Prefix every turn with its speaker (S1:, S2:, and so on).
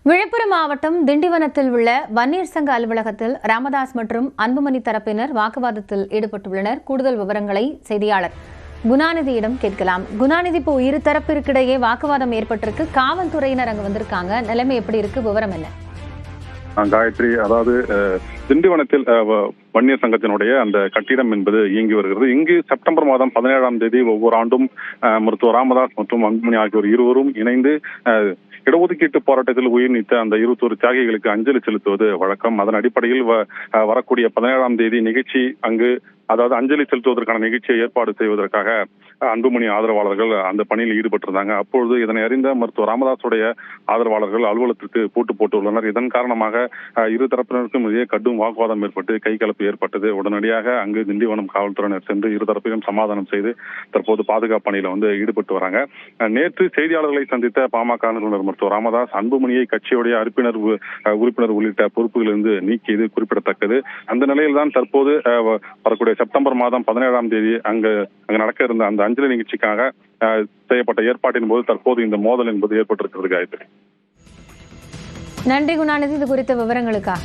S1: விழுப்புரம் மாவட்டம் திண்டிவனத்தில் உள்ள வன்னியர் சங்க அலுவலகத்தில் ராமதாஸ் மற்றும் அன்புமணி தரப்பினர் வாக்குவாதத்தில் ஈடுபட்டுள்ளனர். கூடுதல் விவரங்களை செய்தியாளர் குணாநிதியிடம் கேட்கலாம். குணாநிதி, இப்போ இரு தரப்பிற்கிடையே வாக்குவாதம் ஏற்பட்டிருக்கு. காவல்துறையினர் அங்கு வந்திருக்காங்க. நிலைமை எப்படி இருக்கு? விவரம் என்ன?
S2: காயத்ரி, அதாவது திண்டிவனத்தில் வன்னியர் சங்கத்தினுடைய அந்த கட்டிடம் என்பது இயங்கி வருகிறது. இங்கு செப்டம்பர் மாதம் 17ஆம் தேதி ஒவ்வொரு ஆண்டும் மருத்துவர் ராமதாஸ் மற்றும் அன்புமணி ஆகியோர் இருவரும் இணைந்து இடஒதுக்கீட்டு போராட்டத்தில் உயிர் நீத்த அந்த 21 தியாகிகளுக்கு அஞ்சலி செலுத்துவது வழக்கம். அதன் அடிப்படையில் வரக்கூடிய 17ஆம் தேதி நிகழ்ச்சி அங்கு, அதாவது அஞ்சலி செலுத்துவதற்கான நிகழ்ச்சியை ஏற்பாடு செய்வதற்காக அன்புமணி ஆதரவாளர்கள் அந்த பணியில் ஈடுபட்டிருந்தாங்க. அப்பொழுது இதனை அறிந்த மருத்துவர் ராமதாசுடைய ஆதரவாளர்கள் அலுவலகத்திற்கு பூட்டு போட்டுள்ளனர். இதன் காரணமாக இரு தரப்பினருக்கும் இடையே கடும் வாக்குவாதம் ஏற்பட்டு கைகலப்பு ஏற்பட்டது. உடனடியாக அங்கு திண்டிவனம் காவல்துறையினர் சென்று இரு தரப்பையும் சமாதானம் செய்து தற்போது பாதுகாப்பு பணியில ஈடுபட்டு வராங்க. நேற்று செய்தியாளர்களை சந்தித்த பாமக நிறுவனர் மருத்துவர் ராமதாஸ் அன்புமணியை கட்சியுடைய உறுப்பினர் உள்ளிட்ட பொறுப்புகளிலிருந்து நீக்கியது குறிப்பிடத்தக்கது. அந்த நிலையில்தான் தற்போது வரக்கூடிய செப்டம்பர் மாதம் 17ஆம் தேதி அங்கு நடக்க இருந்த அந்த அஞ்சலி நிகழ்ச்சிக்காக செய்யப்பட்ட ஏற்பாட்டின் போது தற்போது இந்த மோதல் என்பது ஏற்பட்டிருக்கிறது. காயத்ரி,
S1: நன்றி குணாநிதி, இது குறித்த விவரங்களுக்காக.